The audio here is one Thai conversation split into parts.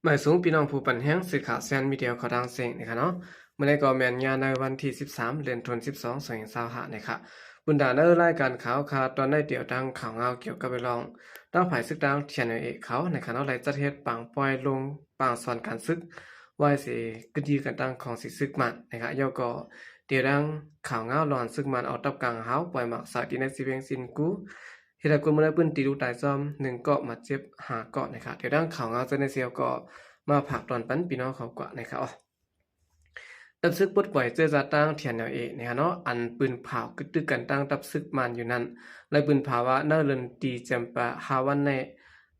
หมายสูงพี่น้องผู้ปันแห้งสื่อข่าวแซนมีเดียข่าวดังเสียงนะคะเนาะเมื่อในก็แมนงานในวันที่13เดือนธันวาคม2025นะคะบุญดาเนอร์รายการข่าวตอนได้เดี่ยวดังข่าวเงาเกี่ยวกับไปลองตั้งภายซึกดังเทียนเอกเขาในคณะไรจัดเฮ็ดปังปล่อยลงปังสอนการซึกไว้สิกึดีกันดังของสิซึกมันนะคะย่อก็เดี่ยวดังข่าวเงาหลอนซึกมันเอาตับกลางเฮาปล่อยหมักสายที่ในสิเวงสินกูเฮ็ดให้คนเมื่อปืนตีดูตายจอม1เกาะมาเจ็บ5เกาะนะคะเดี๋ยวดังข่าวเงาจะในเซียวก็มาผักตอนปันพี่น้องเขากว่านะครับอ๋อตับซึกปลดปล่อยเจอจะตั้งเทียนแนวเอเนี่ยเนาะอันปืนเผากึดตึกกันตั้งตับซึกมันอยู่นั้นและปืนเผาว่าเนอเลินตีจำปะฮาวันใน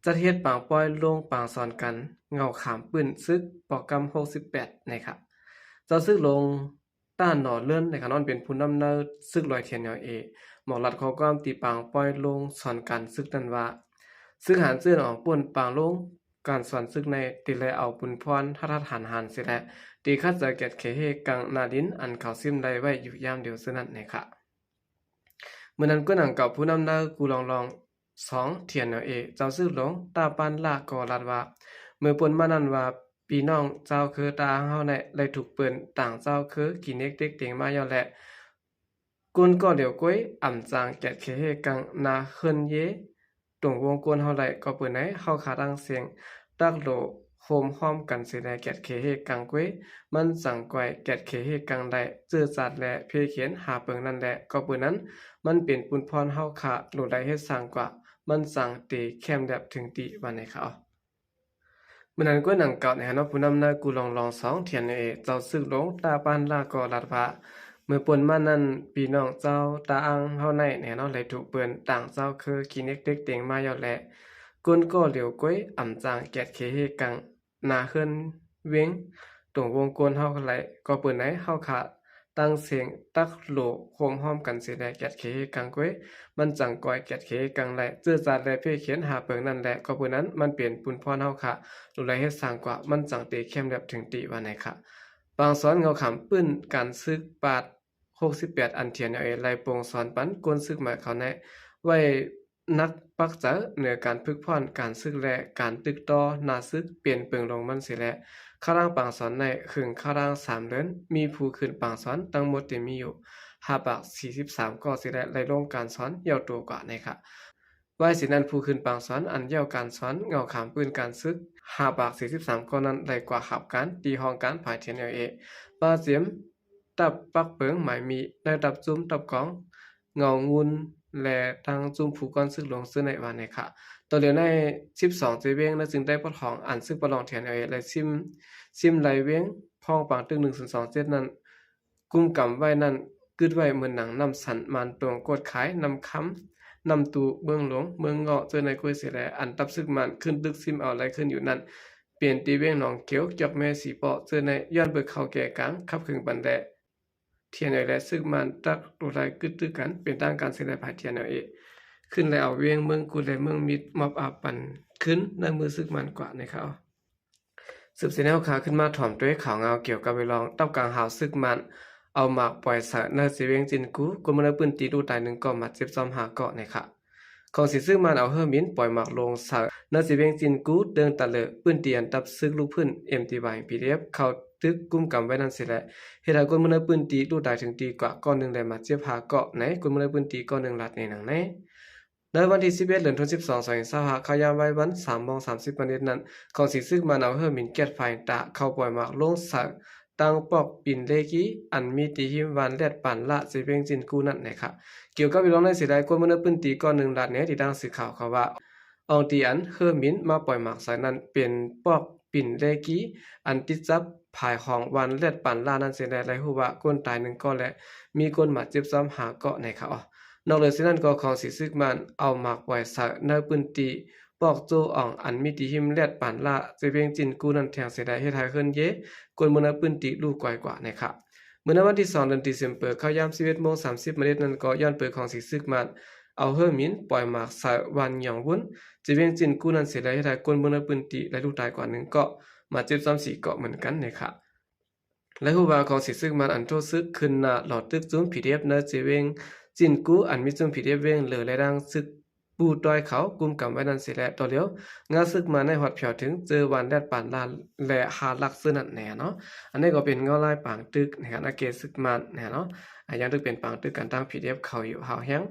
จะเฮ็ดปางปล่อยลงปางสอนกันเงาขามปืนซึกปอกกำ68นะครับเจ้าซึกลงต้านหนอเลื่อนในขณะนั้นเป็นผู้นำเนอซึกลอยเทียนแนวเอหมอรัดเขาก็ตีปางปล่อยลงสอนกันซึกนั้นว่าซึกหารเสื้อออกป่นปางลงการสอนซึกในติเลยเอาปุนพรทัดหันเสียแหละตีคัดจะเก็ดเขเฮกังนาดินอันเขาซิมได้ไว้อยู่ยามเดียวซึ่งนั้นนะคะเมื่อนั้นก็หนังกับผู้นำเนอกูลอง2เทียนเอเจ้าซึกหลงตาปันลากอรัดว่าเมื่อปนมานั้นว่าพี่น้องเจ้าคือตาเฮาในเลยถูกเปิ้นต่างเจ้าคือกินเน็กเด็กเต็งมาย่อแหละกุนก็เดี๋ยวก้อยอ่ำจางแกะเคเฮกังนาเฮินเยตรงวงกวนเฮาไหลก็เปิ้นไหนเฮาขาดังเสียงตักโลโฮมห้อมกันสิได้แกะเคเฮกังก้อยมันสั่งก้อยแกะเคเฮกังได้จื้อจัดและเพเขียนหาเปิงนั่นแหละก็เปิ้นนั้นมันเป็นปุนพรเฮาขาโลได้เฮ็ดสร้างกว่ามันสั่งตีแคมแบบถึงตีวันไหนคะอ๋อเมื่อนั้นก็หนังเก่าในฮะเนาะผู้นำนากูลอง2เทียนเจ้าซึกหลงตาปานลาก็ลัดว่า เมื่อปนมานั้นพี่น้องเจ้าตาอังเฮาในแน่เนาะเลยถูกเปิ้นต่างเจ้าคือกินเด็กเต็งมาย่อแลกุนก็เหลียวก้อยอ่ำจางแกดเคเฮกังนาเฮินเวงตรงวงกวนเฮาไหลก็เปิ้นไหนเฮาขาตั้งเสียงตักโหลโคมห้อมกันสิได้แกดเคเฮกังก้อยมันจังก้อยแกดเคเฮกังไหลเจื้อจาดและเพ่เขียนหาเปิงนั่นแหละก็เปิ้นนั้นมันเปลี่ยนปุนพรเฮาค่ะรู้ไหลเฮ็ดสร้างกว่ามันจังเตเข้มแบบถึงติว่าไหนค่ะบางสอนเงาขำปื้นการซึกปาด68อันเทียนไลโปงสอนปันกวนซึกหมายเขาแนะไว้นักปักเจอเหนือการพึกพร่อนการซึกและการตึกต่อนาซึกเปลี่ยนเปลืองลงมันเสียและข้าร่างปางสอนในขึงข้าร่าง3เดือนมีผู้ขึ้นปางสอนตั้งหมดที่มีอยู่5ปาก43ก็สิและไล่ลงการสอนยาวตัวกว่านะครับไว้สินั้นผู้ขึ้นปางสอนอันยาวการสอนเงาขามปืนการซึก5ปาก43ก็นั้นไล่กว่าขับการตีห้องการผายเทียนปาเสียมตับปักเปิงหมายมีในดับจุ้มตับกองเงางุนและทางจุ้มผูกก้อนซึกหลวงซื้อในวันในค่ะตัวเหลียวใน12เจเวงและจึงได้ปลดของอันซึกประลองเทียนและซิมไหลเวงพองปังตึก1027นั้นกุมกำไว้นั้นกึดไว้เหมือนหนังนำสันมันตวงกดขายนำค้ำนำตูเมืองหลวงเมืองเงาะเจอในกุยเสียแลอันตับซึกมันขึ้นตึกซิมเอาไหลขึ้นอยู่นั้นเปลี่ยนตีเว้งหนองเกียวจอกแม่สีเปาะเจอในย้อนเบิกเข้าแก่กลางขับขึงบันแดเทียนและซึกมันตักตัวไรกึดตึกกันเป็นตั้งการเสด็จภายเทียนขึ้นแล้วเอาเวียงเมืองกุและเมืองมิดมอบอาปันขึ้นในมือซึกมันกว่านะครับสืบเสนแขาขึ้นมาถ่อมด้วยข่าวเงาเกี่ยวกับเวลองต้ากลางหาวซึกมันเอาหมากปล่อยสะเนอสิเวียงจินกูกุมระปืนตีดูตาย1ก่อมาเจ็บซ้อมหาเกาะนะครับของสิซึ่งมันเอาเฮอร์มินปล่อยหมากลงสานาสิเวงจินกูเดินตะเลปืนเตียนตับซึกลูกพื้น MTY PDF เข้าตึกกุมกำไว้นั่นสิแหละเฮ็ดให้คนมื้อปืนตีดูตายถึงตีกว่าก้อนนึงได้มาเจ็บหาเกาะไหนคนมื้อปืนตีก้อนนึงลัดในหนังไหนในวันที่11เดือนธันวาคม2025ขยามไว้วัน3:30นนั้นของสิซึ่งมันเอาเฮอร์มินแก๊สไฟตะเข้าปล่อยหมากลงสาตั้งปอกปินเลกีอันมีตีหิมวันแลดปันละสิเวงจินกูนั่นนะครับเกี่ยวกับวิลองในสิได้คนมื้อปืนตีก้อนนึงลัดเนี่ยที่ดังสื่อข่าวเขาว่าอองตีอันเฮอร์มินมาปล่อยหมากสายนั้นเป็นปอกปิ่นเลกีอันติดจับภายของวันเลือดปั่นล่านั้นเสียได้ไรฮู้ว่าก้นตาย1ก้อนและมีคนมาเจ็บซ้ำหาเกาะในเขานอกเหนือจากนั้นก็ของสิซึกมันเอาหมากไว้ใส่ในปืนตีปอกโจอ่องอันมีติหิมเลือดปั่นล่าจะเวียงจินกูนั้นแทงเสียได้เฮ็ดให้ขึ้นเยกวนมื้อปืนตีลูกกว่าในครับเมื่อวันที่2เดือนสิงหาคมเข้ายาม 11:30 นนั้นก็ย้อนเปิดของสิซึกมันเอาเฮอร์มินปล่อยหมากใส่วันหยองวุ้นจะเวียงจินกูนั้นเสียได้เฮ็ดให้กวนมื้อปืนตีและลูกตายกว่า1เกาะมาเจ็บซ้ำ4เกาะเหมือนกันนะครับและฮู้ว่าของสิซึกมันอันโทซึกขึ้นหน้าหลอดตึกจุ้ม PDF เนอเจเวงจินกูอันมีจุ้ม PDF เวงเหลือและดังซึก ปูต้อยเขากุมกำไว้นั่นสิแหละต่อเดียวงาซึกมาในฮอดเผียวถึงเจอวันแดดปานลาและหาลักซื้อนั่นแหน่เนาะอันนี้ก็เป็นเงาลายปางตึกนะครับอาเกซึกมันนะเนาะยังตึกเป็นปางตึกกันตั้ง PDF เขาอยู่เฮาแฮง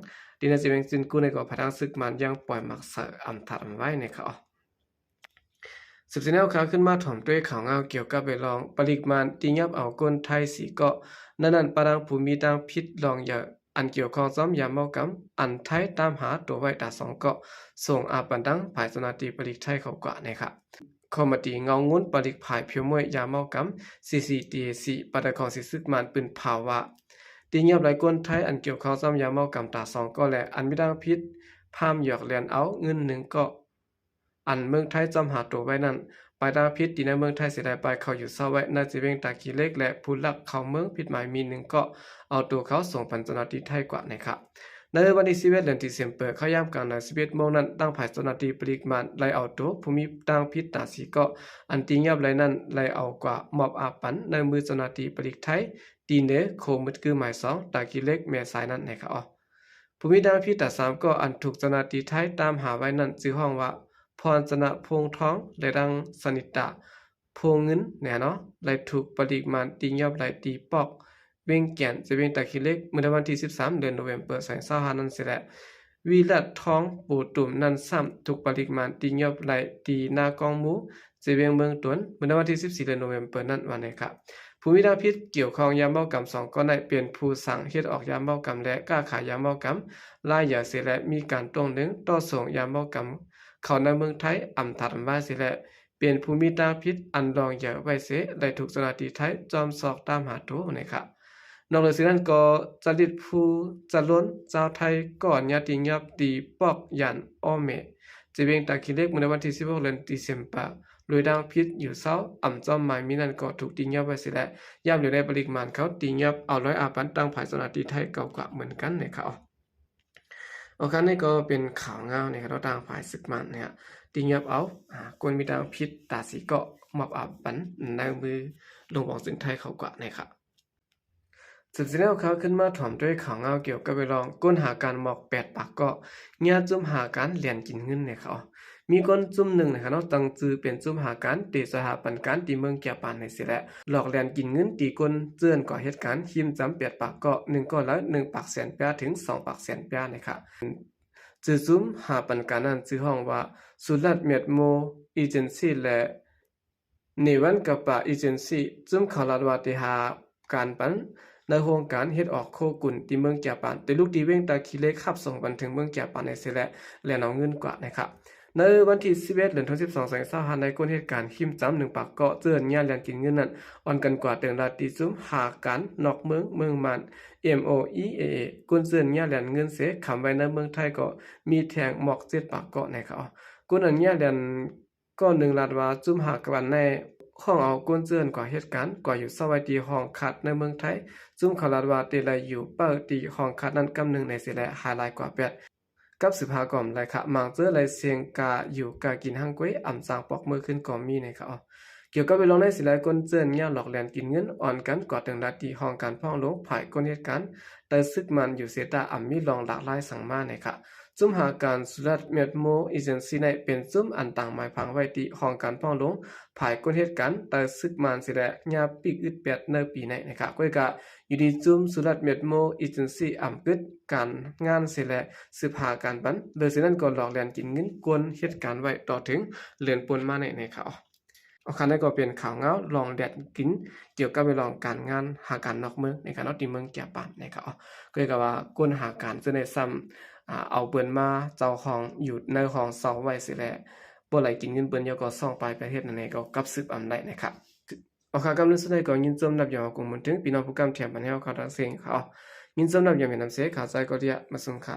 ดีนะสิเป็นจินกูในก็พะทางซึกมันยังปล่อยมักเสอำถัดไว้ในเขาสืบสิแนวข่าวขึ้นมาถ่อมด้วยข่าวเงาเกี่ยวกับไปลองปริมาณตียับเอาก้นไทยสีเกาะนั่นปะดังภูมิดังพิษลองอย่าอันเกี่ยวข้องซ้อมยามเมากำอันไทยตามหาตัวไว้ตา2เกาะส่งอาปันดังภายสนาตีปริกไทยเขากว่านะครับคอมตีเงางุ้นปริกภายเพียวมวยยามเมากำ CCTC ปะดะของสิซึกมันปืนภาวะตียับหลายก้นไทยอันเกี่ยวข้องซ้อมยามเมากำตา2เกาะและอันไม่ดังพิษพามหยอกเลียนเอาเงิน1เกาะอันเมืองไทยจำหาตัวไว้นั้นไปดาพิษที่ในเมืองไทยเสียดายไปเขาอยู่เศร้าไว้นาจีเวงตากีเล็กและผู้ลักเขาเมืองผิดหมายมี1ก็เอาตัวเขาส่งพันจนาทีไทยกว่านะครับในวันที่11เดือนที่เซมเปอร์เขาย่ำกลางใน11โมงนั้นตั้งภายจนาทีปริมาณไล่เอาตัวภูมิตั้งพิษตาสีก็อันตีเงียบไล่นั้นไล่เอากว่ามอบอาปันในมือจนาทีปริกไทยตีเนโคมุดคือหมาย2ตากีเล็กแม่สายนั้นนะครับภูมิตั้งพิษตา3ก็อันถูกจนาทีไทยตามหาไว้นั้นชื่อห้องว่าพรชนะพงท้องและดังสนิตะพงเงินแน่เนาะและถูกปริมาณตียอบและตีปอกเวียงแก่นจะเวียงตะคิเล็กเมื่อวันที่13เดือนโนเวมเบอร์2025นั้นเสียแล้ววีลัดท้องปูตุ่มนั้นซ้ำถูกปริมาณตียอบและตีนากองหมูจะเวียงเมืองตวนเมื่อวันที่14เดือนโนเวมเบอร์นั้นวันนี้ครับภูมิดาพิษเกี่ยวข้องยามเมากรรม2ก็ได้เปลี่ยนผู้สั่งเฮ็ดออกยามเมากรรมและกล้าขายยามเมากรรมลายอย่าเสียและมีการตรงหนึ่งต่อส่งยามเมากรรมเขาในเมืองไทยอำถัดว่าสิแหละเปลี่ยนภูมิตาพิษอันรองอย่าไว้เสได้ถูกสนาตีไทยจอมศอกตามหาตัวนะครับนอกจากนั้นก็จริตผู้จะล้นเจ้าไทยก่อนญาติยับตีปอกยันอ้อเมจะเวียงตาคิเล็กเมื่อวันที่16เดือนตุลาคมโดยดังพิษอยู่เศร้าอ่ำจอมหมายมีนั่นก็ถูกตียับไว้สิแหละย่ำอยู่ในปริมาณเขาตียับเอาอาปันตั้งภายสนาตีไทยเก่ากว่าเหมือนกันนะครับโอเคนี่ก็เป็นข่าวเงาในเราต่างฝ่ายศึกมันเนี่ยตีเงียบเอากวนมีดังพิษตาสีเกาะมอบอาบันในมือลงบอกสินไทยเขากว่านะครับสืบสิแล้วเขาขึ้นมาถ่อมด้วยข่าวเงาเกี่ยวกับไปลองก้นหาการหมอก8 ปากเกาะเงียจุ่มหาการเหรียญกินเงินเนี่ยเขามีคนจุ่มหนึ่งนะครับเนาะตั้งจือเป็นจุ่มหาการตีสหปันการตีเมืองแก่ปานในสิแหละหลอกเหรียญกินเงินตีก้นเจือนก่อเหตุการณ์คิมจำ8 ปากเกาะ1ก้อนแล้ว1 ปากแสนแปดถึง2 ปากแสนแปดนะครับจือซุ่มหาปันการนั้นจือห้องว่าสุรัตเมียดโมเอเจนซี่และในวันกับปะเอเจนซี่จุ่มข่าวลาดว่าที่หาการปันในโครงการเฮ็ดออกโคกุนที่เมืองแก่ปานแต่ลูกดีเว้งตาคีเล็กขับส่งบันถึงเมืองแก่ปานในเสและและเอาเงินกว่านะครับในวันที่11เดือนธันวาคม2025ในก้นเหตุการณ์ขิมจ้ำ1 ปากเกาะเจือนญาติแลนกินเงินนั้นอ่อนกันกว่าเติงราตีซุ่มหาการนอกเมืองมัน MOEAA กุนเจือนญาติแลนเงินเสคำไว้ในเมืองไทยก็มีแทงหมอก7 ปากเกาะนะครับกุนอันญาติแลนก็1 ลาดว่าจุ่มหากันในห้องเอาก้นเจือนกว่าเหตุการณ์กว่าอยู่สวัสดีห้องคัดในเมืองไทยจุ่มขลาดว่าเตลายอยู่เปิดตีห้องคัดนั้นกำหนึ่งในเสและหาลายกว่า8กับ15ก่อมไรค่ะมังเจอไรเสียงกาอยู่กากินห้างก้วยอ่ำจางปอกมือขึ้นก่อมีนะครับเกี่ยวกับไปลงในสิหลายคนเจือนเงี้ยหลอกแลนกินเงินอ่อนกันกว่าถึงนาทีห้องการพ่องลงภายก้นเหตุการณ์แต่ซึกมันอยู่เสียตาอ่ำมีลองหลากหลายสั่งมานะครับจุ่มหาการสุรัตเมียดโมเอเจนซี่ในเป็นจุ่มอันต่างหมายพังไว้ที่ห้องการพ่องลงภายก้นเหตุการณ์แต่ซึกมันสิแลญาปีกอึด8ในปีในนะครับก้อยกะอยู่ดีจุ่มสุรัตเมียดโมเอเจนซี่อ่ำกึดการงานสิแลสืบหาการบันโดยสินั้นก็หลอกแลนกินเงินกวนเหตุการณ์ไว้ต่อถึงเลือนปนมาในเขาเอาคันนี้ก็เป็นข่าวเงาลองแดดกินเกี่ยวกับไปลองการงานหาการนอกเมืองในการนอกตีเมืองแก่ปานนะครับก็เลยกับว่าก้นหาการจะในซ้ำเอาเปิ้นมาเจ้าของอยู่ในของเสาไว้สิแหละบ่ไหลกินเงินเปิ้นยก็ส่องไปประเทศนั่นเองก็กับสืบอำได้นะครับเอาค่ะกำลังสุดท้ายก็ยินจมนับอย่างกลุ่มถึงพี่น้องผู้กำเทียมปัญญาเขาทั้งเสียงเขายินจมนับอย่างเป็นน้ำเสียขาใจก็เรียกมาส่งค่ะ